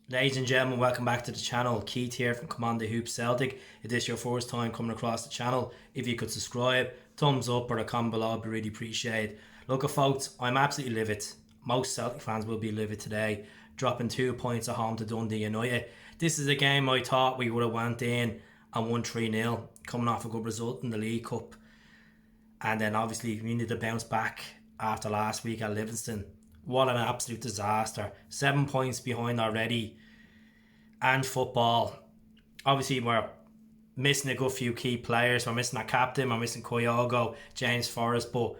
Ladies and gentlemen, welcome back to the channel. Keith here from Commander Hoop Celtic. If this is your first time coming across the channel, if you could subscribe, thumbs up or a comment below, I'd be really appreciated. Look, folks, I'm absolutely livid. Most Celtic fans will be livid today, dropping 2 points at home to Dundee United. This is a game I thought we would have went in and won 3-0, coming off a good result in the League Cup. And then obviously we needed to bounce back after last week at Livingston. What an absolute disaster. 7 points behind already. And football. Obviously we're missing a good few key players. We're missing our captain. We're missing Kyogo, James Forrest. But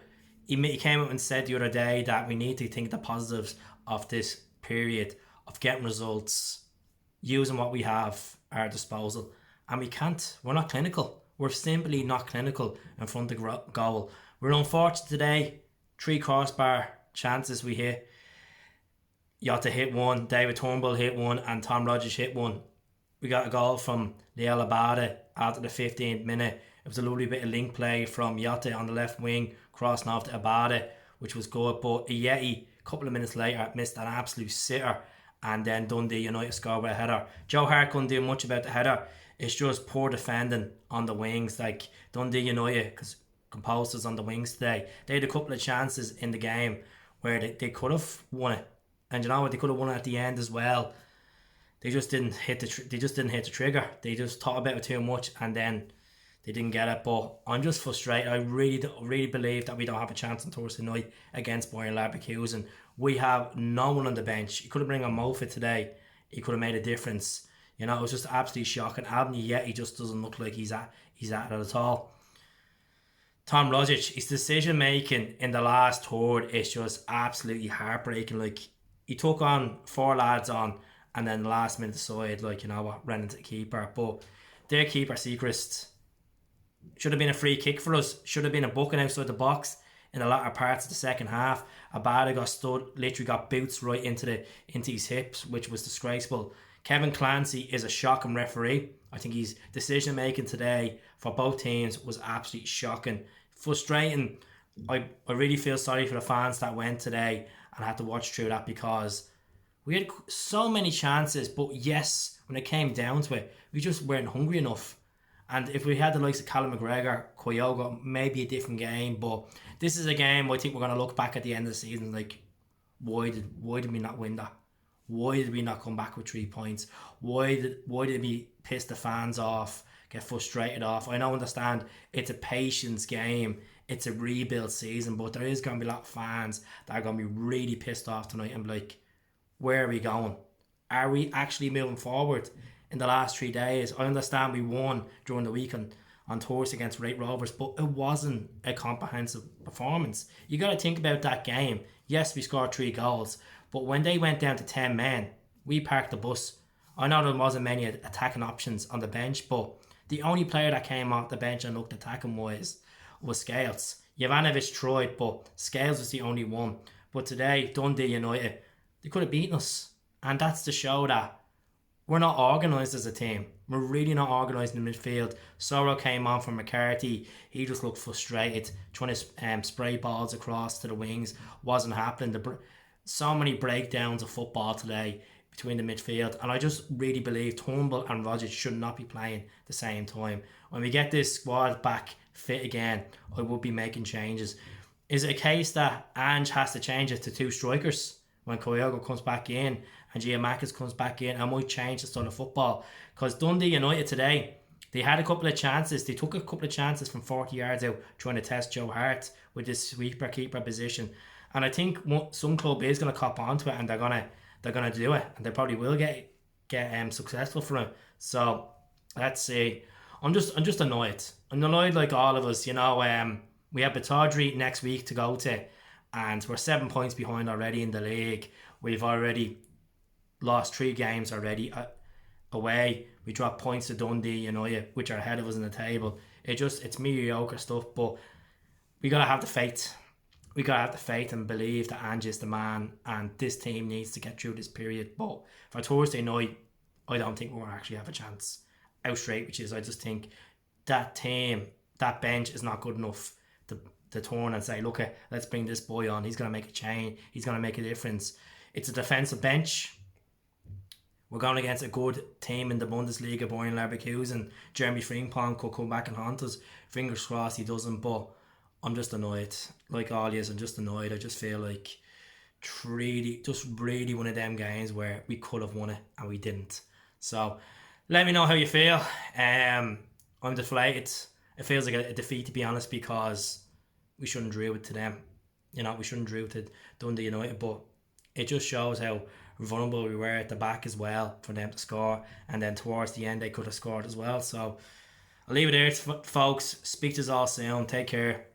he came out and said the other day that we need to think the positives of this period of getting results, using what we have at our disposal. And we can't. We're not clinical. We're simply not clinical in front of goal. We're unfortunate today. 3 crossbar chances we hit. Jota hit one, David Turnbull hit one, and Tom Rogers hit one. We got a goal from Liel Abada after the 15th minute. It was a lovely bit of link play from Jota on the left wing, crossing off to Abada, which was good. But Yeti, a couple of minutes later, missed an absolute sitter, and then Dundee United scored with a header. Joe Hart couldn't do much about the header. It's just poor defending on the wings. Like Dundee United, because composed us on the wings today. They had a couple of chances in the game where they could have won it. And you know what? They could have won it at the end as well. They just didn't hit the trigger. They just thought about it too much, and then they didn't get it. But I'm just frustrated. I really believe that we don't have a chance on Thursday night against Bayer Leverkusen. We have no one on the bench. You could have bring on Mofit today. He could have made a difference. You know, it was just absolutely shocking. Abney, yet he just doesn't look like he's at it at all. Tom Rogers, his decision making in the last third is just absolutely heartbreaking. Like, he took on 4 lads on, and then the last minute decided, like, you know what, ran into the keeper. But their keeper Sechrist should have been a free kick for us. Should have been a booking outside the box in the latter parts of the second half. Abada got stood, literally got boots right into his hips, which was disgraceful. Kevin Clancy is a shocking referee. I think his decision making today for both teams was absolutely shocking, frustrating. I really feel sorry for the fans that went today and had to watch through that, because we had so many chances, but yes, when it came down to it, we just weren't hungry enough. And if we had the likes of Callum McGregor, Kyogo, maybe a different game. But this is a game I think we're going to look back at the end of the season like, why did we not win that? Why did we not come back with 3 points? Why did we piss the fans off, get frustrated off? I understand it's a patience game, it's a rebuild season, but there is going to be a lot of fans that are going to be really pissed off tonight and be like, where are we going? Are we actually moving forward in the last 3 days? I understand we won during the week on tours against Wraith Rovers, but it wasn't a comprehensive performance. You got to think about that game. Yes, we scored 3 goals, but when they went down to 10 men, we parked the bus. I know there wasn't many attacking options on the bench, but the only player that came off the bench and looked attacking was Scales. Jovanovic tried, but Scales was the only one. But today, Dundee United, they could have beaten us. And that's to show that we're not organised as a team. We're really not organised in the midfield. Soro came on from McCarthy. He just looked frustrated, trying to spray balls across to the wings. Wasn't happening. So many breakdowns of football today between the midfield. And I just really believe Turnbull and Rogers should not be playing the same time. When we get this squad back fit again, I will be making changes. Is it a case that Ange has to change it to 2 strikers when Kyogo comes back in and Giamakis comes back in? I might change the style of football, because Dundee United today, they had a couple of chances. They took a couple of chances from 40 yards out trying to test Joe Hart with this sweeper keeper position. And I think some club is going to cop onto it, and they're gonna do it, and they probably will get successful for it. So let's see. I'm just annoyed. I'm annoyed like all of us. You know, we have Batodry next week to go to, and we're 7 points behind already in the league. We've already lost 3 games already away. We dropped points to Dundee United, which are ahead of us in the table. It's mediocre stuff, but we gotta have the faith. We gotta have the faith and believe that Ange is the man, and this team needs to get through this period. But for Thursday night, I don't think we'll actually have a chance. Out straight, which is, I just think that team, that bench is not good enough to turn and say, look, let's bring this boy on. He's gonna make a change. He's gonna make a difference. It's a defensive bench. We're going against a good team in the Bundesliga, Bayern Leverkusen. Jeremy Frimpong could come back and haunt us. Fingers crossed he doesn't, but I'm just annoyed. Like all yous, I'm just annoyed. I just feel like really one of them games where we could have won it and we didn't. So let me know how you feel. I'm deflated. It feels like a defeat, to be honest, because we shouldn't drew it to them. We shouldn't drew to Dundee United, but it just shows how vulnerable we were at the back as well for them to score, and then towards the end they could have scored as well. So I'll leave it there, folks. Speak to us all soon. Take care.